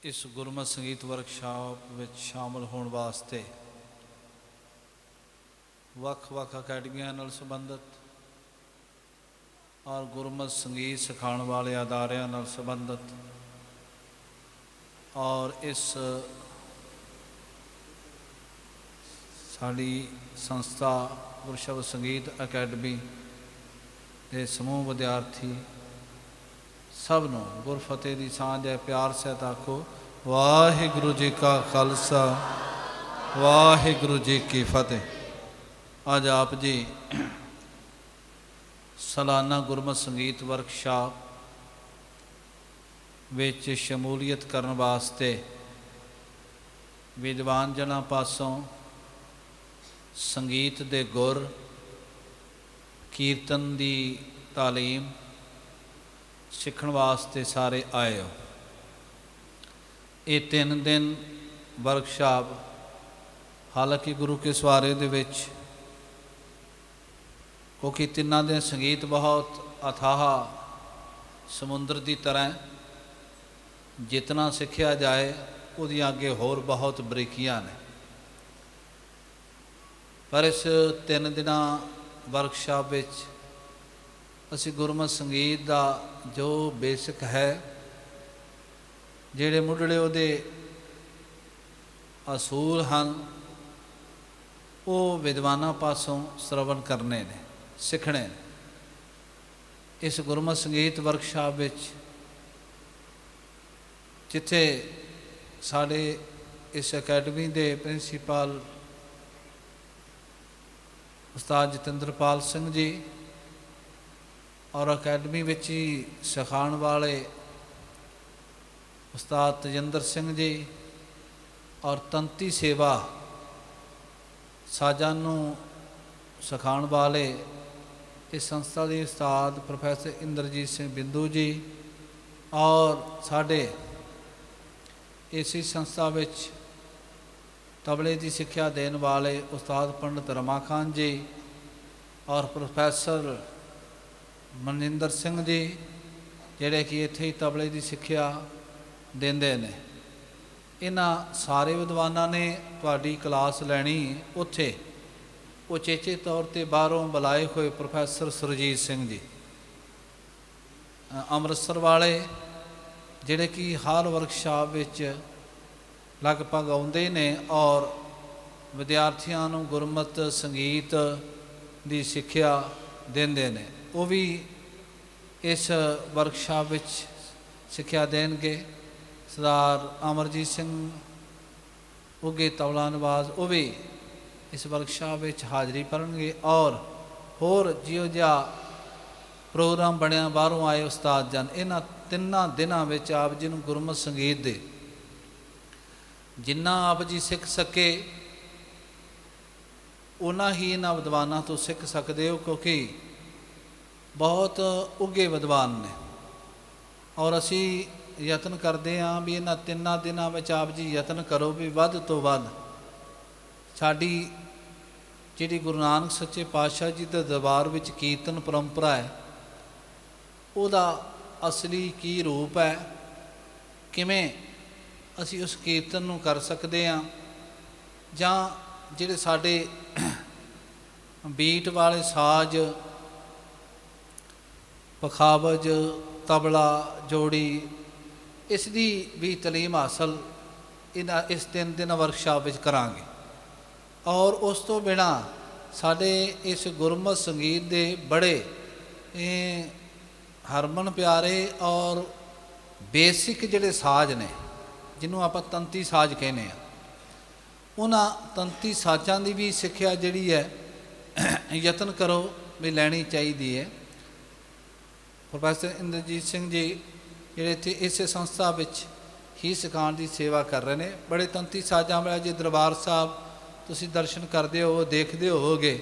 इस गुरमत संगीत वर्कशाप में शामिल होने वास्ते ਵੱਖ-ਵੱਖ ਅਕੈਡਮੀਆਂ ਨਾਲ ਸੰਬੰਧਿਤ और गुरमत संगीत सिखाने वाले अदारियां नाल संबंधित और इस साड़ी संस्था गुरशब्द संगीत अकैडमी के समूह विद्यार्थी सब नूं गुरफतेह दी सांझ है। प्यार सहित आखो वाहिगुरू जी का खालसा वाहिगुरू जी की फतेह। अज आप जी सालाना गुरमत संगीत वर्कशाप विच शमूलीयत करने वास्ते विद्वान जनां पासों संगीत दे गुर कीर्तन दी तालीम सीखण वास्ते सारे आए हो। ये 3 दिन वर्कशाप हालांकि गुरु के सवारे दे विच क्योंकि 3 दिन संगीत बहुत अथाह समुद्र की तरह जितना सीखा जाए उसदी अगे होर बहुत बरीकियां ने। पर इस 3 दिन वर्कशाप विच असी गुरमत संगीत का जो बेसिक है जिहड़े मुढ़ले उहदे असूल हैं वो विद्वानां पासों श्रवण करने ने सीखने। इस गुरमत संगीत वर्कशाप विच जिथे साढ़े इस अकैडमी के प्रिंसीपल उस्ताद जतिंद्रपाल सिंह जी और अकैडमी विच ही सिखाने वाले उस्ताद तजिंदर सिंह जी और तंती सेवा साजां नूं सिखाने वाले इस संस्था के उस्ताद प्रोफैसर इंद्रजीत सिंह बिंदू जी और साढ़े इसी संस्था विच तबले की सिक्ख्या देने वाले उस्ताद पंडित रमाकांत जी और प्रोफैसर मनिंदर सिंह जी जिहड़े कि इत्थे ही तबले की सिक्ख्या देंदे ने। इन्हां सारे विद्वानां ने तुहाडी क्लास लैनी उत्थे उचेचे तौर पर बाहरों बुलाए हुए प्रोफैसर सुरजीत सिंह जी अमृतसर वाले जिहड़े कि हर वर्कशाप विच लगभग आउंदे ने और विद्यार्थियों नूं गुरमत संगीत की सिक्ख्या देंदे ने। वो भी इस वर्कशाप विच सिक्ख्या देणगे। सरदार अमरजीत सिंह उगे तबला नवाज वो भी इस वर्कशाप विच हाज़री भरनगे और होर जिहो जिहा प्रोग्राम बनया बाहरों आए उस्ताद जन इन्हां 3 दिनां विच आप जी नूं गुरमत संगीत दे जिन्ना आप जी सीख सके उन्ना ही इन्हां विद्वानां तो सीख सकते हो क्योंकि बहुत उगे विद्वान ने और असी यतन करते हाँ भी इन्हां 3 दिनां विच आप जी यतन करो भी वध तो वध साडी जिहड़ी गुरु नानक सच्चे पातशाह जी के दरबार विच कीर्तन परंपरा है उहदा असली की रूप है किवें असी उस कीर्तन नूं कर सकते हाँ जां जिहड़े साडे बीट वाले साज पखावज तबला जोड़ी इसकी भी तलीम हासल इस 3 दिन वर्कशाप विच करांगे। और उस तो बिना साडे इस गुरमत संगीत दे बड़े हरमन प्यारे और बेसिक जिहड़े साज ने जिन्हों आपां तंती साज कहने उन्हां तंती साजां की भी सिक्ख्या जिहड़ी है यतन करो भी लैनी चाहिए है। प्रोफैसर इंद्रजीत सिंह जी जिहड़े इत्थे इस संस्था विच ही सिखाउण की सेवा कर रहे हैं। बड़े तंती साजां वाले जी दरबार साहब तुसी दर्शन करते हो देखते होवोगे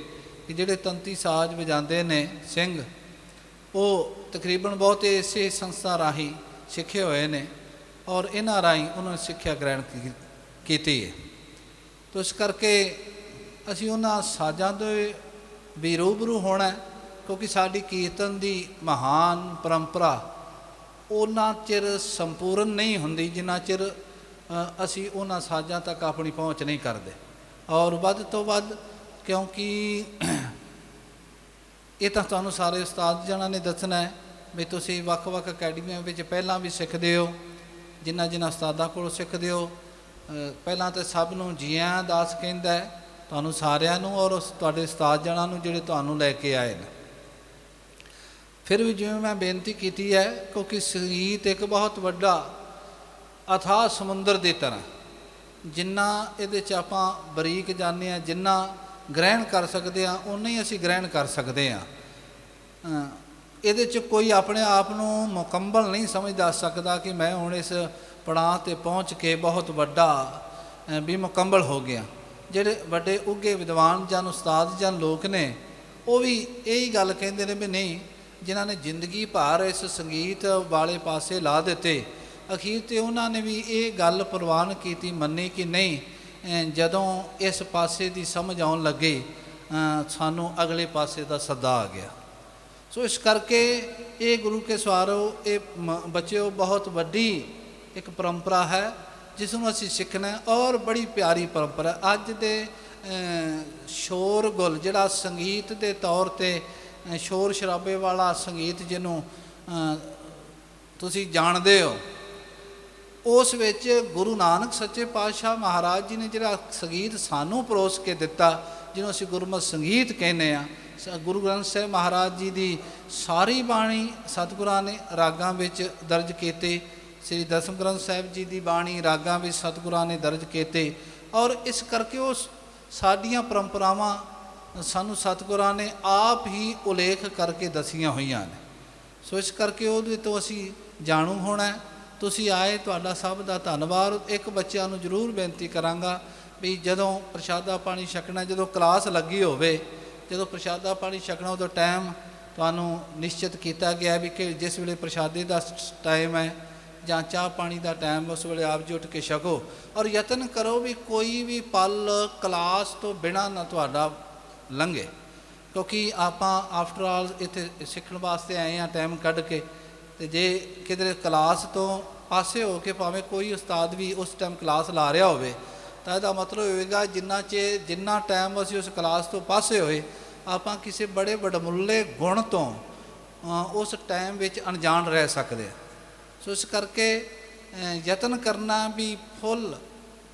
कि जिहड़े तंती साज वजाते ने सिंह वो तकरीबन बहुत इसे संस्था राही सीखे हुए ने और इन्हां राही उन्होंने सिक्ख्या ग्रहण की है। तो इस करके असी उन्हां साजां दे भी रूबरू होना क्योंकि साडी कीर्तन की महान परंपरा उन्ना चिर संपूर्ण नहीं होंदी जिन्ना चिर ਅਸੀਂ ਉਹਨਾਂ ਸਾਜ਼ਾਂ ਤੱਕ ਆਪਣੀ ਪਹੁੰਚ ਨਹੀਂ ਕਰਦੇ। ਔਰ ਵੱਧ ਤੋਂ ਵੱਧ, ਕਿਉਂਕਿ ਇਹ ਤਾਂ ਤੁਹਾਨੂੰ ਸਾਰੇ ਉਸਤਾਦ ਜਣਾਂ ਨੇ ਦੱਸਣਾ ਹੈ ਵੀ ਤੁਸੀਂ ਵੱਖ-ਵੱਖ ਅਕੈਡਮੀਆਂ ਵਿੱਚ ਪਹਿਲਾਂ ਵੀ ਸਿੱਖਦੇ ਹੋ, ਜਿਨ੍ਹਾਂ ਉਸਤਾਦਾਂ ਕੋਲੋਂ ਸਿੱਖਦੇ ਹੋ। ਪਹਿਲਾਂ ਤਾਂ ਸਭ ਨੂੰ ਜੀ ਆਇਆਂ ਦਾਸ ਕਹਿੰਦਾ ਹੈ, ਤੁਹਾਨੂੰ ਸਾਰਿਆਂ ਨੂੰ, ਔਰ ਤੁਹਾਡੇ ਉਸਤਾਦ ਜਣਾਂ ਨੂੰ ਜਿਹੜੇ ਤੁਹਾਨੂੰ ਲੈ ਕੇ ਆਏ ਨੇ। ਫਿਰ ਵੀ ਜਿਵੇਂ ਮੈਂ ਬੇਨਤੀ ਕੀਤੀ ਹੈ, ਕਿਉਂਕਿ ਸੰਗੀਤ ਇੱਕ ਬਹੁਤ ਵੱਡਾ ਅਥਾਹ ਸਮੁੰਦਰ ਦੀ ਤਰ੍ਹਾਂ, ਜਿੰਨਾ ਇਹਦੇ 'ਚ ਆਪਾਂ ਬਰੀਕ ਜਾਂਦੇ ਹਾਂ, ਜਿੰਨਾ ਗ੍ਰਹਿਣ ਕਰ ਸਕਦੇ ਹਾਂ, ਓਨਾ ਹੀ ਅਸੀਂ ਗ੍ਰਹਿਣ ਕਰ ਸਕਦੇ ਹਾਂ। ਇਹਦੇ 'ਚ ਕੋਈ ਆਪਣੇ ਆਪ ਨੂੰ ਮੁਕੰਮਲ ਨਹੀਂ ਸਮਝਦਾ ਸਕਦਾ ਕਿ ਮੈਂ ਹੁਣ ਇਸ ਪੜਾਅ 'ਤੇ ਪਹੁੰਚ ਕੇ ਬਹੁਤ ਵੱਡਾ ਵੀ ਮੁਕੰਮਲ ਹੋ ਗਿਆ। ਜਿਹੜੇ ਵੱਡੇ ਉੱਘੇ ਵਿਦਵਾਨ ਜਨ ਉਸਤਾਦ ਜਨ ਲੋਕ ਨੇ, ਉਹ ਵੀ ਇਹੀ ਗੱਲ ਕਹਿੰਦੇ ਨੇ ਵੀ ਨਹੀਂ, ਜਿਨ੍ਹਾਂ ਨੇ ਜ਼ਿੰਦਗੀ ਭਰ ਇਸ ਸੰਗੀਤ ਵਾਲੇ ਪਾਸੇ ਲਾ ਦਿੱਤੇ, ਅਖੀਰ 'ਤੇ ਉਹਨਾਂ ਨੇ ਵੀ ਇਹ ਗੱਲ ਪ੍ਰਵਾਨ ਕੀਤੀ, ਮੰਨੀ ਕਿ ਨਹੀਂ, ਜਦੋਂ ਇਸ ਪਾਸੇ ਦੀ ਸਮਝ ਆਉਣ ਲੱਗੇ ਸਾਨੂੰ ਅਗਲੇ ਪਾਸੇ ਦਾ ਸੱਦਾ ਆ ਗਿਆ। ਸੋ ਇਸ ਕਰਕੇ ਇਹ ਗੁਰੂ ਕੇ ਸਵਾਰੋ, ਇਹ ਬੱਚਿਓ, ਬਹੁਤ ਵੱਡੀ ਇੱਕ ਪਰੰਪਰਾ ਹੈ ਜਿਸ ਨੂੰ ਅਸੀਂ ਸਿੱਖਣਾ, ਔਰ ਬੜੀ ਪਿਆਰੀ ਪਰੰਪਰਾ। ਅੱਜ ਦੇ ਸ਼ੋਰਗੁਲ ਜਿਹੜਾ ਸੰਗੀਤ ਦੇ ਤੌਰ 'ਤੇ ਸ਼ੋਰ ਸ਼ਰਾਬੇ ਵਾਲਾ ਸੰਗੀਤ ਜਿਹਨੂੰ ਤੁਸੀਂ ਜਾਣਦੇ ਹੋ, ਉਸ ਵਿੱਚ ਗੁਰੂ ਨਾਨਕ ਸੱਚੇ ਪਾਤਸ਼ਾਹ ਮਹਾਰਾਜ ਜੀ ਨੇ ਜਿਹੜਾ ਸੰਗੀਤ ਸਾਨੂੰ ਪਰੋਸ ਕੇ ਦਿੱਤਾ, ਜਿਹਨੂੰ ਅਸੀਂ ਗੁਰਮਤਿ ਸੰਗੀਤ ਕਹਿੰਦੇ ਹਾਂ। ਗੁਰੂ ਗ੍ਰੰਥ ਸਾਹਿਬ ਮਹਾਰਾਜ ਜੀ ਦੀ ਸਾਰੀ ਬਾਣੀ ਸਤਿਗੁਰਾਂ ਨੇ ਰਾਗਾਂ ਵਿੱਚ ਦਰਜ ਕੀਤੀ। ਸ੍ਰੀ ਦਸਮ ਗ੍ਰੰਥ ਸਾਹਿਬ ਜੀ ਦੀ ਬਾਣੀ ਰਾਗਾਂ ਵਿੱਚ ਸਤਿਗੁਰਾਂ ਨੇ ਦਰਜ ਕੀਤੇ, ਔਰ ਇਸ ਕਰਕੇ ਉਹ ਸਾਡੀਆਂ ਪਰੰਪਰਾਵਾਂ ਸਾਨੂੰ ਸਤਿਗੁਰਾਂ ਨੇ ਆਪ ਹੀ ਉਲੇਖ ਕਰਕੇ ਦਸੀਆਂ ਹੋਈਆਂ ਨੇ। ਸੋ ਇਸ ਕਰਕੇ ਉਹਦੇ ਤੋਂ ਅਸੀਂ ਜਾਣੂ ਹੋਣਾ। ਤੁਸੀਂ ਆਏ, ਤੁਹਾਡਾ ਸਭ ਦਾ ਧੰਨਵਾਦ। ਇੱਕ ਬੱਚਿਆਂ ਨੂੰ ਜ਼ਰੂਰ ਬੇਨਤੀ ਕਰਾਂਗਾ ਵੀ ਜਦੋਂ ਪ੍ਰਸ਼ਾਦਾ ਪਾਣੀ ਛਕਣਾ, ਜਦੋਂ ਕਲਾਸ ਲੱਗੀ ਹੋਵੇ, ਜਦੋਂ ਪ੍ਰਸ਼ਾਦਾ ਪਾਣੀ ਛਕਣਾ, ਉਦੋਂ ਟਾਈਮ ਤੁਹਾਨੂੰ ਨਿਸ਼ਚਿਤ ਕੀਤਾ ਗਿਆ ਵੀ ਕਿ ਜਿਸ ਵੇਲੇ ਪ੍ਰਸ਼ਾਦੇ ਦਾ ਟਾਈਮ ਹੈ ਜਾਂ ਚਾਹ ਪਾਣੀ ਦਾ ਟਾਈਮ, ਉਸ ਵੇਲੇ ਆਪ ਜੀ ਉੱਠ ਕੇ ਛਕੋ। ਔਰ ਯਤਨ ਕਰੋ ਵੀ ਕੋਈ ਵੀ ਪਲ ਕਲਾਸ ਤੋਂ ਬਿਨਾਂ ਨਾ ਤੁਹਾਡਾ ਲੰਘੇ, ਕਿਉਂਕਿ ਆਪਾਂ ਆਫਟਰ ਆਲ ਇੱਥੇ ਸਿੱਖਣ ਵਾਸਤੇ ਆਏ ਹਾਂ ਟਾਈਮ ਕੱਢ ਕੇ। ਅਤੇ ਜੇ ਕਿਧਰੇ ਕਲਾਸ ਤੋਂ ਪਾਸੇ ਹੋ ਕੇ ਭਾਵੇਂ ਕੋਈ ਉਸਤਾਦ ਵੀ ਉਸ ਟਾਈਮ ਕਲਾਸ ਲਾ ਰਿਹਾ ਹੋਵੇ, ਤਾਂ ਇਹਦਾ ਮਤਲਬ ਹੋਵੇਗਾ ਜਿੰਨਾ ਟਾਈਮ ਅਸੀਂ ਉਸ ਕਲਾਸ ਤੋਂ ਪਾਸੇ ਹੋਏ, ਆਪਾਂ ਕਿਸੇ ਬੜੇ ਵਡਮੁੱਲੇ ਗੁਣ ਤੋਂ ਉਸ ਟਾਈਮ ਵਿੱਚ ਅਣਜਾਣ ਰਹਿ ਸਕਦੇ ਹਾਂ। ਸੋ ਇਸ ਕਰਕੇ ਯਤਨ ਕਰਨਾ ਵੀ ਫੁੱਲ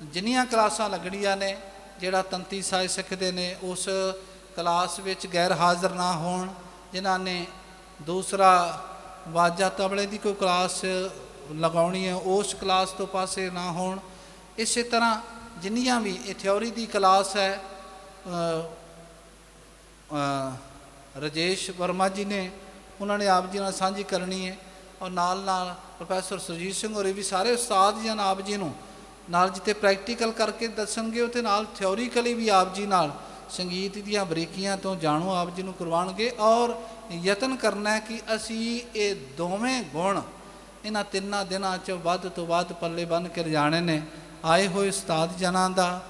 ਜਿੰਨੀਆਂ ਕਲਾਸਾਂ ਲੱਗਣੀਆਂ ਨੇ, ਜਿਹੜਾ ਤੰਤੀ ਸਾਜ਼ ਸਿੱਖਦੇ ਨੇ ਉਸ ਕਲਾਸ ਵਿੱਚ ਗੈਰ ਹਾਜ਼ਰ ਨਾ ਹੋਣ, ਜਿਨ੍ਹਾਂ ਨੇ ਦੂਸਰਾ ਵਾਜਾ ਤਬਲੇ ਦੀ ਕੋਈ ਕਲਾਸ ਲਗਾਉਣੀ ਹੈ ਉਸ ਕਲਾਸ ਤੋਂ ਪਾਸੇ ਨਾ ਹੋਣ। ਇਸੇ ਤਰ੍ਹਾਂ ਜਿੰਨੀਆਂ ਵੀ ਇਹ ਥਿਓਰੀ ਦੀ ਕਲਾਸ ਹੈ, ਰਜੇਸ਼ ਵਰਮਾ ਜੀ ਨੇ, ਉਹਨਾਂ ਨੇ ਆਪ ਜੀ ਨਾਲ ਸਾਂਝੀ ਕਰਨੀ ਹੈ, ਔਰ ਨਾਲ ਪ੍ਰੋਫੈਸਰ ਸੁਰਜੀਤ ਸਿੰਘ ਹੋਰੇ ਵੀ ਸਾਰੇ ਉਸਤਾਦ ਜਨ ਆਪ ਜੀ ਨੂੰ ਨਾਲ ਜਿੱਥੇ ਪ੍ਰੈਕਟੀਕਲ ਕਰਕੇ ਦੱਸਣਗੇ, ਉੱਥੇ ਨਾਲ ਥਿਓਰੀਕਲੀ ਵੀ ਆਪ ਜੀ ਨਾਲ ਸੰਗੀਤ ਦੀਆਂ ਬਰੀਕੀਆਂ ਤੋਂ ਜਾਣੂ ਆਪ ਜੀ ਨੂੰ ਕਰਵਾਉਣਗੇ। ਔਰ ਯਤਨ ਕਰਨਾ ਕਿ ਅਸੀਂ ਇਹ ਦੋਵੇਂ ਗੁਣ ਇਹਨਾਂ ਤਿੰਨਾਂ ਦਿਨਾਂ 'ਚ ਵੱਧ ਤੋਂ ਵੱਧ ਪੱਲੇ ਬੰਨ੍ਹ ਕੇ ਲਿਜਾਣੇ ਨੇ। ਆਏ ਹੋਏ ਉਸਤਾਦ ਜਨਾਂ ਦਾ,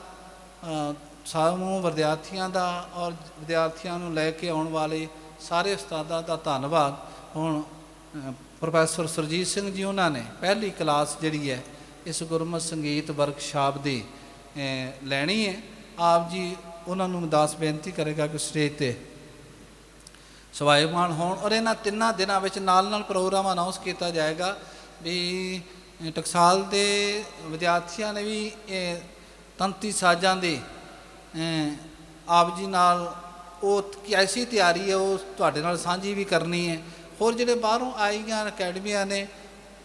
ਸਮੂਹ ਵਿਦਿਆਰਥੀਆਂ ਦਾ, ਔਰ ਵਿਦਿਆਰਥੀਆਂ ਨੂੰ ਲੈ ਕੇ ਆਉਣ ਵਾਲੇ ਸਾਰੇ ਉਸਤਾਦਾਂ ਦਾ ਧੰਨਵਾਦ। ਹੁਣ ਪ੍ਰੋਫੈਸਰ ਸੁਰਜੀਤ ਸਿੰਘ ਜੀ, ਉਹਨਾਂ ਨੇ ਪਹਿਲੀ ਕਲਾਸ ਜਿਹੜੀ ਹੈ ਇਸ ਗੁਰਮਤਿ ਸੰਗੀਤ ਵਰਕਸ਼ਾਪ ਦੀ ਲੈਣੀ ਹੈ। ਆਪ ਜੀ ਉਹਨਾਂ ਨੂੰ ਅਰਦਾਸ ਬੇਨਤੀ ਕਰੇਗਾ ਕਿ ਸਟੇਜ 'ਤੇ ਸਵਾਈਮਾਨ ਹੋਣ, ਔਰ ਇਹਨਾਂ ਤਿੰਨਾਂ ਦਿਨਾਂ ਵਿੱਚ ਨਾਲ ਪ੍ਰੋਗਰਾਮ ਅਨਾਉਂਸ ਕੀਤਾ ਜਾਏਗਾ ਵੀ ਟਕਸਾਲ ਦੇ ਵਿਦਿਆਰਥੀਆਂ ਨੇ ਵੀ ਤੰਤੀ ਸਾਜ਼ਾਂ ਦੇ ਆਪ ਜੀ ਨਾਲ ਉਹ ਐਸੀ ਤਿਆਰੀ ਹੈ, ਉਹ ਤੁਹਾਡੇ ਨਾਲ ਸਾਂਝੀ ਵੀ ਕਰਨੀ ਹੈ। ਹੋਰ ਜਿਹੜੇ ਬਾਹਰੋਂ ਆਈਆਂ ਅਕੈਡਮੀਆਂ ਨੇ,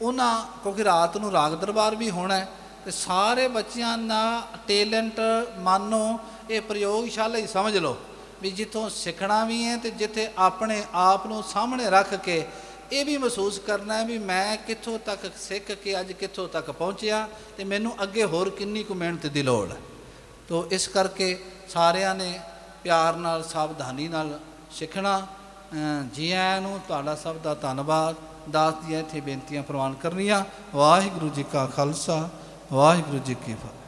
ਉਹਨਾਂ ਕਿਉਂਕਿ ਰਾਤ ਨੂੰ ਰਾਗ ਦਰਬਾਰ ਵੀ ਹੋਣਾ ਹੈ, ਅਤੇ ਸਾਰੇ ਬੱਚਿਆਂ ਦਾ ਟੇਲੈਂਟ ਮਾਨੋ ਇਹ ਪ੍ਰਯੋਗਸ਼ਾਲਾ ਹੀ ਸਮਝ ਲਓ ਵੀ ਜਿੱਥੋਂ ਸਿੱਖਣਾ ਵੀ ਹੈ, ਅਤੇ ਜਿੱਥੇ ਆਪਣੇ ਆਪ ਨੂੰ ਸਾਹਮਣੇ ਰੱਖ ਕੇ ਇਹ ਵੀ ਮਹਿਸੂਸ ਕਰਨਾ ਹੈ ਵੀ ਮੈਂ ਕਿੱਥੋਂ ਤੱਕ ਸਿੱਖ ਕੇ ਅੱਜ ਕਿੱਥੋਂ ਤੱਕ ਪਹੁੰਚਿਆ, ਅਤੇ ਮੈਨੂੰ ਅੱਗੇ ਹੋਰ ਕਿੰਨੀ ਕੁ ਮਿਹਨਤ ਦੀ ਲੋੜ ਹੈ। ਤੋ ਇਸ ਕਰਕੇ ਸਾਰਿਆਂ ਨੇ ਪਿਆਰ ਨਾਲ, ਸਾਵਧਾਨੀ ਨਾਲ ਸਿੱਖਣਾ। ਜੀ ਆਇਆਂ ਨੂੰ, ਤੁਹਾਡਾ ਸਭ ਦਾ ਧੰਨਵਾਦ। ਦਾਸ ਦੀਆਂ ਇੱਥੇ ਬੇਨਤੀਆਂ ਪ੍ਰਵਾਨ ਕਰਨੀਆਂ। ਵਾਹਿਗੁਰੂ ਜੀ ਕਾ ਖਾਲਸਾ, ਵਾਹਿਗੁਰੂ ਜੀ ਕੀ ਫਤਿਹ।